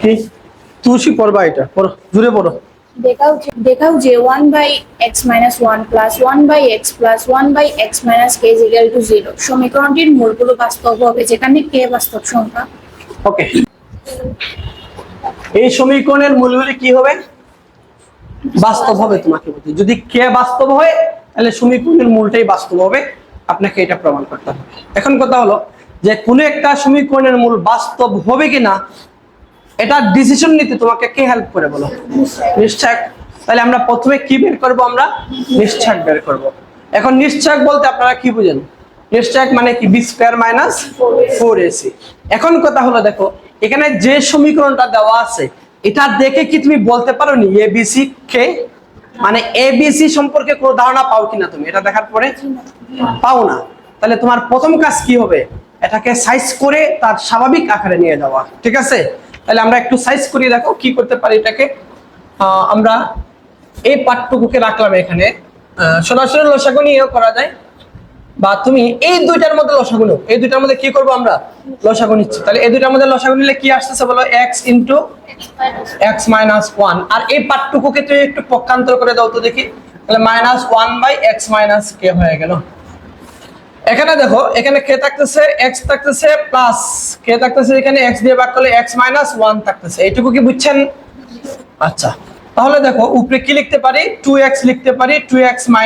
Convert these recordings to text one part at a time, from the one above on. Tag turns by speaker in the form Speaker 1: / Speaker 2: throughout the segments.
Speaker 1: কি তুলসী পড়বা, এটা পড়ো, জুড়ে পড়ো।
Speaker 2: দেখাও যে 1/x minus 1 plus 1/x plus 1/x minus k is equal to 0 সমীকরণটির মূলগুলো বাস্তব হবে যেখানে k বাস্তব সংখ্যা।
Speaker 1: ওকে, এই সমীকরণের মূলগুলি কি হবে? বাস্তব হবে। তোমাকে বলতে যদি কে বাস্তব হয় তাহলে সমীকরণের মূলটাই বাস্তব হবে, আপনাকে এটা প্রমাণ করতে হবে। এখন কথা হলো যে কোনো একটা সমীকরণের মূল বাস্তব হবে কিনা এটা ডিসিশন নিতে তোমাকে কে হেল্প করে বলো? নিশ্চয়ক। তাহলে আমরা প্রথমে কি বের করব? আমরা নিশ্চয়ক বের করব। এখন নিশ্চয়ক বলতে আপনারা কি বুঝেন? নিশ্চয়ক মানে কি? b² - 4ac। এখন কথা হলো দেখো এখানে যে সমীকরণটা দেওয়া আছে এটা দেখে কি তুমি বলতে পারো নি abc কে? মানে abc সম্পর্কে কোনো ধারণা পাও কিনা তুমি এটা দেখার পরে? পাও না। তাহলে তোমার প্রথম কাজ কি হবে? এটাকে সাইজ করে তার স্বাভাবিক আকারে নিয়ে যাওয়া। ঠিক আছে, তাহলে আমরা একটু সাইজ করি, দেখো কি করতে পারি এটাকে। আমরা এই পাঠটুকুকে রাখলাম এখানে, সরাসরি লসাগু নিয়েও করা যায়, বা তুমি এই দুইটার মধ্যে লসাগু নাও। এই দুইটার মধ্যে কি করব? আমরা লসাগু নিচ্ছি। তাহলে এই দুইটার মধ্যে লসাগু নিলে কি আসতেছে বলো? x * x - 1। আর এই পাঠটুকুকে তুমি একটু পক্ষান্তর করে দাও তো দেখি, তাহলে -1/x - k হয়ে গেল। এখানে দেখো এখানে k থাকতেছে, x থাকতেছে, প্লাস k থাকতেছে, এখানে x দিয়ে ভাগ করলে x - 1 থাকতেছে। এইটুকু কি বুঝছেন? আচ্ছা, তাহলে দেখো উপরে কি লিখতে পারি? 2x লিখতে পারি, 2x -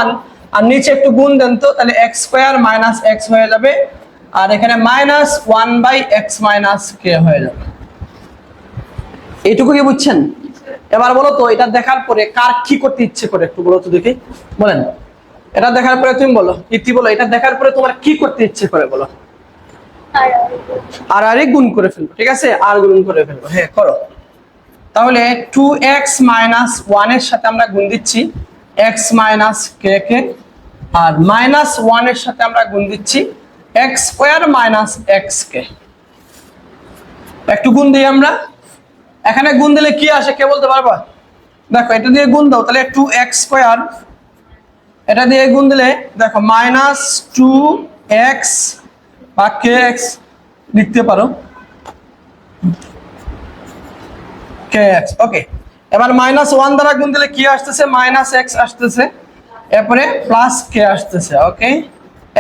Speaker 1: 1। আর নিচে একটু গুণ দেন তো, তাহলে x² - x হয়ে যাবে, আর এখানে -1/x - k হয়ে যাবে। এইটুকু কি বুঝছেন? এবার বলো তো এটা দেখার পরে কার কি করতে ইচ্ছে করে একটু বলো তো দেখি, বলেন। এটা দেখার পরে তুমি বলো, ইতি বলো, এটা দেখার পরে তোমার কি করতে ইচ্ছে করে বলো? আর গুণ করে ফেলবো। ঠিক আছে, আর গুণ করে ফেলবো। হ্যাঁ করো। তাহলে 2x - 1 এর সাথে আমরা গুণ দিচ্ছি x - k কে, আর -1 এর সাথে আমরা গুণ দিচ্ছি x² - x কে। একটু গুণ দিই আমরা। এখানে গুণ দিলে কি আসে কে বলতে পারবা? দেখো এটা দিয়ে গুণ দাও, তাহলে 2x², এটা দিয়ে গুণ দিলে দেখো -2x বা kx লিখতে পারো, kx। ওকে, এবার -1 দ্বারা গুণ দিলে কি আসতেছে? -x আসতেছে, এরপরে +k আসতেছে। ওকে,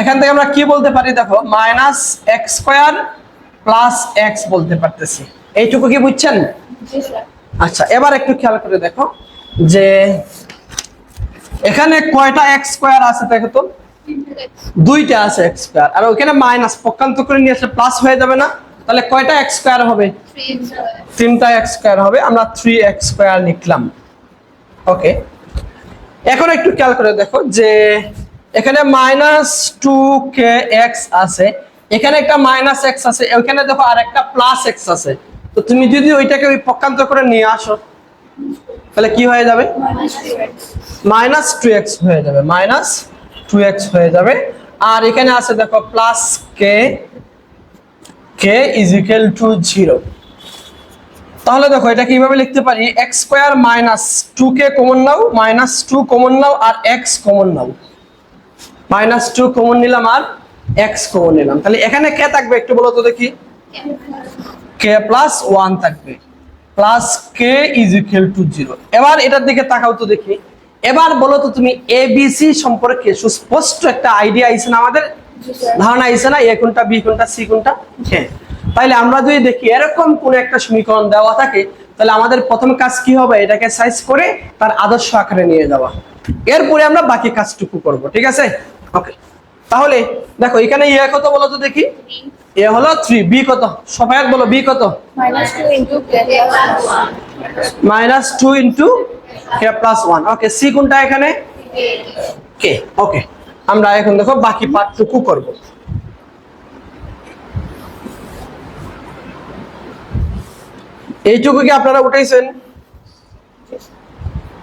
Speaker 1: এখান থেকে আমরা কি বলতে পারি? দেখো -x² + x বলতে পারতেছি। এইটুকু কি বুঝছেন? আচ্ছা, এবার একটু খেয়াল করে দেখো যে এখানে কয়টা x² আছে দেখো তো? দুইটা আছে x², আর ওখানে মাইনাস পক্ষান্তর করে নিয়ে আসলে প্লাস হয়ে যাবে না? তাহলে কয়টা x² হবে? তিনটা x² হবে। আমরা 3x² লিখলাম। ওকে, এখন একটু খেয়াল করে দেখো যে এখানে -2kx আছে, এখানে একটা -x আছে, ওখানে দেখো আর একটা +x আছে। তো তুমি যদি ওইটাকে ওই পক্ষান্তর করে নিয়ে আসো তাহলে কি হয়ে যাবে? -2x হয়ে যাবে, -2x হয়ে যাবে। আর এখানে আছে দেখো +k, k = 0। তাহলে দেখো এটা কিভাবে লিখতে পারি? x² - 2k কমন নাও, -2 কমন নাও, আর x কমন নাও। -2 কমন নিলাম আর x কমন নিলাম। তাহলে এখানে কে থাকবে একটু বলো তো দেখি? k + 1 থাকবে, +k = 0। এবার এটার দিকে তাকাও তো দেখি। এবার বলো তো তুমি abc সম্পর্কে সুস্পষ্ট একটা আইডিয়া আইছে না আমাদের? ধারণা আইছে না? a কোনটা, b কোনটা, c কোনটা? হ্যাঁ। তাইলে আমরা যদি দেখি এরকম কোন একটা সমীকরণ দেওয়া থাকে তাহলে আমাদের প্রথম কাজ কি হবে? এটাকে সাইজ করে তার আদর্শ আকারে নিয়ে যাওয়া। এরপরে আমরা বাকি কাজটুকু করব। ঠিক আছে? ওকে, তাহলে দেখো এখানে a কত বলো তো দেখি? a হলো 3, b কত? সবাই বলো b কত? -2 * k + 1। ওকে, c কোনটা এখানে? k। ওকে, আমরা এখন দেখো বাকি পার্টটুকু করব। এইটুকু কি আপনারা উঠাইছেন?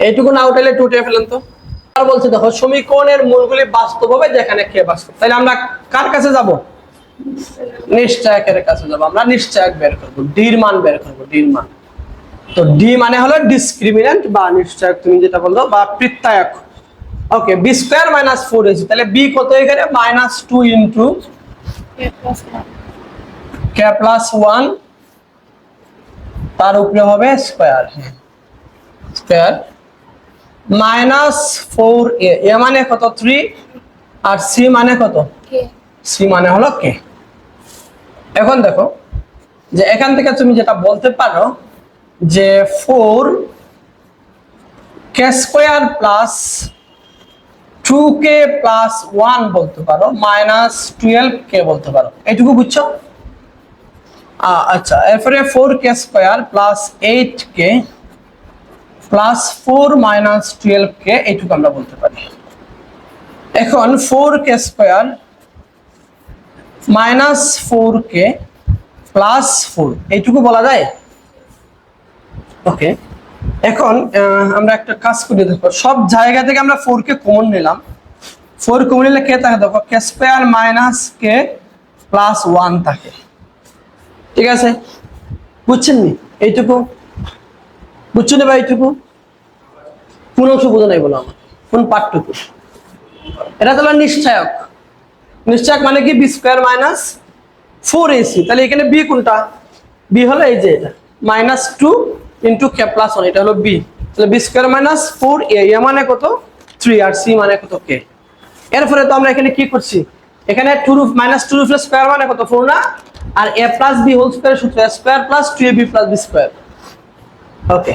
Speaker 1: এইটুকু না উঠাইলে টুটে ফেলেন তো। আর বলছে দেখো সমীকরণের মূলগুলি বাস্তব হবে যেখানে কে বাস্তব। তাহলে আমরা কার কাছে যাব? নিশ্চয়কের কাছে যাব। আমরা নিশ্চয়ক বের করব, ডির মান বের করব, ডির মান। তো ডি মানে হলো ডিসক্রিমিন্যান্ট বা নিশ্চয়ক তুমি যেটা বলছো, বা প্রত্যায়ক। ওকে, b² - 4ac। তাহলে b কত এখানে? -2 * k + 1। তার উপরে হবে স্কোয়ার, স্কোয়ার মাইনাস 4a, এ মানে কত 3 আর সি মানে কত,
Speaker 2: কে
Speaker 1: সি মানে হলো কে। এখন দেখো যে এখান থেকে তুমি যেটা বলতে পারো যে 4 কে স্কোয়ার প্লাস 2k প্লাস 1 বলতে পারো, মাইনাস 12k বলতে পারো, এইটুকু বুঝছো? আচ্ছা, এরপরে 4k square plus 8k plus 4 minus 12k, এইটুকু আমরা বলতে পারি। এখন 4k square minus 4k plus 4, এইটুকু বলা যায়? ওকে, এখন আমরা একটা কাজ করে দেখো, সব জায়গা থেকে আমরা 4k কমন নিলাম, 4 কমন নিলে কে থাকে দেখো, k square minus k plus 1 থাকে, ঠিক আছে? বুঝছেন নি এইটুকু? বুঝছো না ভাই এইটুকু? কোন অংশ বোঝা নাই বলো আমার, কোন পার্টটুকু? এটা তাহলে নিশ্চয়ক, নিশ্চয়ক মানে কি বি স্কোয়ার মাইনাস 4ac, তাহলে এখানে বি কোনটা? বি হলো এই যে এটা মাইনাস 2 ইন্টু কে প্লাস 1, এটা হলো বি, তাহলে বি স্কোয়ার মাইনাস 4a, এ মানে কত 3 আর সি মানে কত কে। এরপরে তো আমরা এখানে কি করছি, এখানে 2 রুট মাইনাস 2 রুট স্কোয়ার মানে কত 4 না, আর a plus B whole square সূত্র a square plus 2ab plus B square. Okay,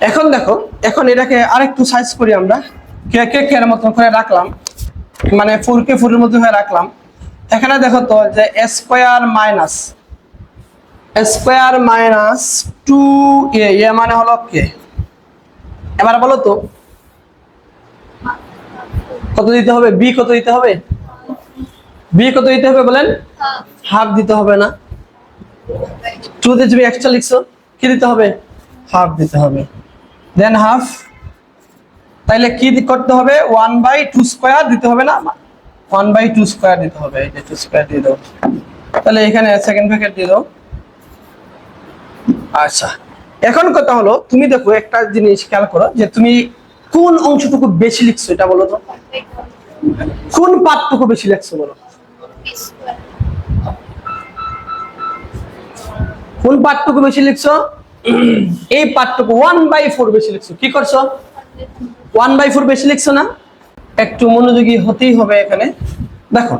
Speaker 1: এখন দেখো, এখন এটাকে আরেকটু সাইজ করি আমরা, কে কে এর মতন করে রাখলাম, মানে 4k 4 এর মধ্যে হয়ে রাখলাম। এখানে দেখো তো যে a স্কোয়ার মাইনাস 2a, এ মানে হলো কে। এবার বলো তো কত দিতে হবে, বি কত দিতে হবে, বি কত দিতে হবে বলেন? হাফ দিতে হবে না? 2 তে তুমি এক্সট্রা লিখছো, কি দিতে হবে? হাফ দিতে হবে, দেন হাফ, তাইলে কি করতে হবে 1/2 স্কোয়ার দিতে হবে না, 1/2 স্কোয়ার দিতে হবে, এই যে 2 স্কোয়ার দিয়ে দাও, তাহলে এখানে সেকেন্ড ব্র্যাকেট দিয়ে দাও। আচ্ছা, এখন কথা হলো তুমি দেখো একটা জিনিস খেয়াল করো যে তুমি কোন অংশটুকু বেশি লিখছো, এটা বলো তো, কোন পার্টটুকু বেশি লিখছো বলো, কোন পার্টটুকু বেশি লিখছো? এই পার্টটুকু 1/4 বেশি লিখছো, কি করছো 1/4 বেশি লিখছো না? একটু মনোযোগী হতেই হবে এখানে। দেখো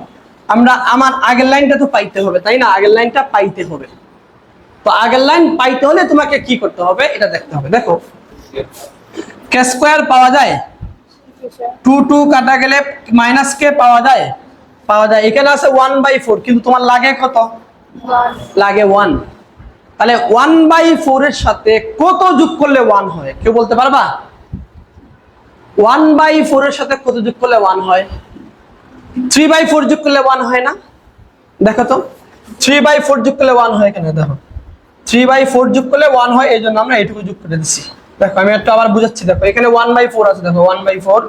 Speaker 1: আমরা আমার আগের লাইনটা তো পাইতে হবে, তাই না? আগের লাইনটা পাইতে হবে, তো আগের লাইন পাইতে হলে তোমাকে কি করতে হবে এটা দেখতে হবে। দেখো কে স্কোয়ার পাওয়া যায়, 2 কাটা গেলে মাইনাস কে পাওয়া যায়, এখানে আছে 1/4, কিন্তু তোমার লাগে কত, লাগে 1, তাহলে 1/4 এর সাথে কত যোগ করলে 1 হয়, কেউ বলতে পারবা? 1/4 এর সাথে কত যোগ করলে 1 হয়? 3/4 যোগ করলে 1 হয় না? দেখো তো 3/4 যোগ করলে 1 হয়, কেন দেখো 3/4 যোগ করলে 1 হয়, এই জন্য আমরা এইটুকু যোগ করে দিচ্ছি। দেখো আমি একটু আবার বুঝাচ্ছি, দেখো এখানে 1/4 আছে, দেখো 1/4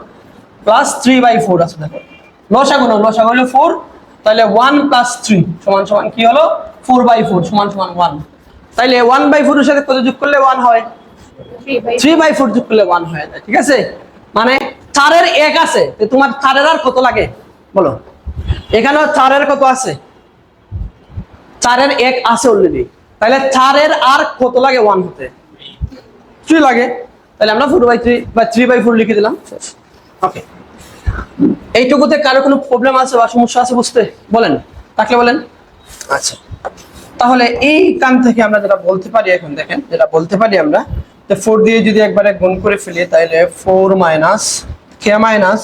Speaker 1: প্লাস 3/4 আছে, দেখো লসাগু হলো 4, তাহলে 1 প্লাস 3 সমান সমান কি হলো 4/4 সমান সমান 1, তাইলে 1/4 এর সাথে কত যোগ করলে 1 হয়? 3/4 যোগ করলে 1 হয়ে যায়, ঠিক আছে? মানে 4 এর 1 আছে, তোমার 4 এর আর কত লাগে বলো, এখানেও 4 এর কত আছে, 4 এর 1 আছে অলরেডি, তাহলে 4 এর আর কত লাগে 1 হতে, 3 লাগে, তাহলে আমরা 4/3 বা 3/4 লিখে দিলাম। ওকে, এইটুকুতে কারো কোনো প্রবলেম আছে বা সমস্যা আছে বুঝতে, বলেন, থাকলে বলেন। আচ্ছা, তাহলে এই কান থেকে আমরা যেটা বলতে পারি, এখন দেখেন যেটা বলতে পারি আমরা, যে 4 দিয়ে যদি একবারে গুণ করে ফেলি, তাহলে 4 মাইনাস কে মাইনাস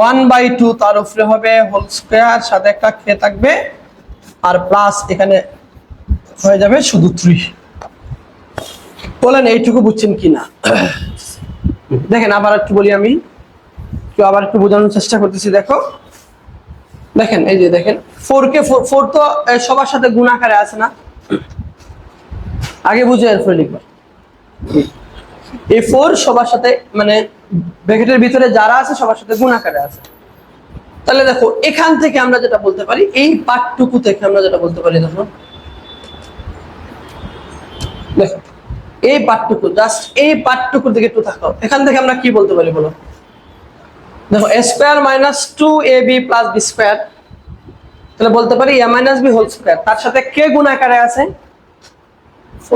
Speaker 1: 1/2, তার উপরে হবে হোল স্কোয়ার, সাথে একটা কে থাকবে, আর প্লাস এখানে হয়ে যাবে শুধু 3। বলেন এইটুকু বুঝছেন কিনা? দেখেন আবার একটু বলি, আমি আবার একটু বোঝানোর চেষ্টা করতেছি। দেখো দেখেন, এই যে দেখেন 4 তো সবার সাথে গুণ আকারে আছে না, আগে বুঝে এরপরে লিখবো। এই 4 সবার সাথে, মানে ব্র্যাকেটের ভিতরে যারা আছে সবার সাথে গুণ আকারে আছে, তাহলে দেখো এখান থেকে আমরা যেটা বলতে পারি, এই পার্টটুকু থেকে আমরা যেটা বলতে পারি, দেখো দেখো এই পার্টটুকু, জাস্ট এই পার্টটুকুর দিকে একটু তাকাও, এখান থেকে আমরা কি বলতে পারি বলো, দেখো a square minus 2ab plus b square, তাহলে বলতে পারি a মাইনাস b হোল স্কয়ার, তার সাথে কে গুণ আকারে আছে,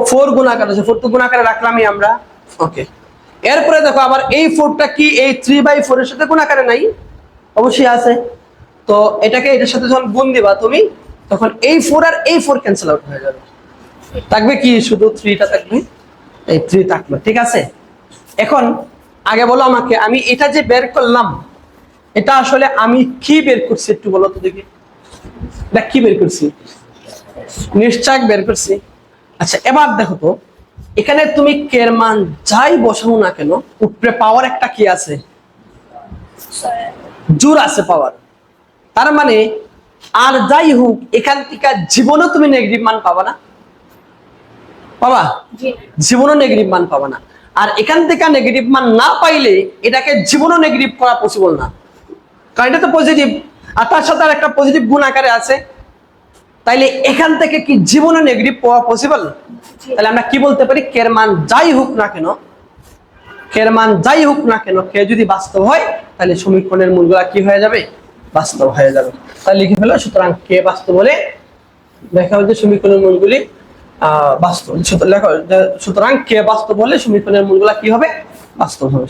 Speaker 1: 4 গুণাকার আছে, 4 তো গুণাকারে রাখলামই আমরা। ওকে, এরপরে দেখো আবার এই 4টা কি এই 3/4 এর সাথে গুণাকারে নাই? অবশ্যই আছে। তো এটাকে এটার সাথে যখন গুণ দিবা তুমি, তখন এই 4 আর এই 4 ক্যান্সেল আউট হয়ে যাবে, থাকবে কি শুধু 3টা থাকবে, এই 3 থাকলো। ঠিক আছে, এখন আগে বলো আমাকে, আমি এটা যে বের করলাম এটা আসলে আমি কি বের করছি একটু বলো তো দেখি। এটা কি বের করছি? নিশ্চয় বের করছি। আচ্ছা এবার দেখো তো, এখানে তুমি কে এর মান যাই বসাও না কেন, উপরে পাওয়ার একটা কি আছে? জোর আছে পাওয়ার। তার মানে আর যাই হোক এখান থেকে জীবনও তুমি নেগেটিভ মান পাবা না, পাবা?
Speaker 2: জি
Speaker 1: জীবনও নেগেটিভ মান পাবা না। আর এখান থেকে নেগেটিভ মান না পাইলে এটাকে জীবনও নেগেটিভ করা পসিবল না, কারণ এটা তো পজিটিভ, আর তার সাথে আর একটা পজিটিভ গুণ আকারে আছে। তাইলে এখান থেকে কি জীবনে নেগেটিভ পাওয়া পসিবল? তাহলে আমরা কি বলতে পারি, কে এর মান যাই হোক না কেন, কে এর মান যাই হোক না কেন, কে যদি বাস্তব হয় তাহলে সমীকরণের মূলগুলা কি হয়ে যাবে? বাস্তব হয়ে যাবে। তাহলে লিখে ফেলো, সুতরাং কে বাস্তব হলে দেখা হচ্ছে সমীকরণের মূলগুলি বাস্তব। সুতরাং কে বাস্তব হলে সমীকরণের মূলগুলা কি হবে? বাস্তব হবে।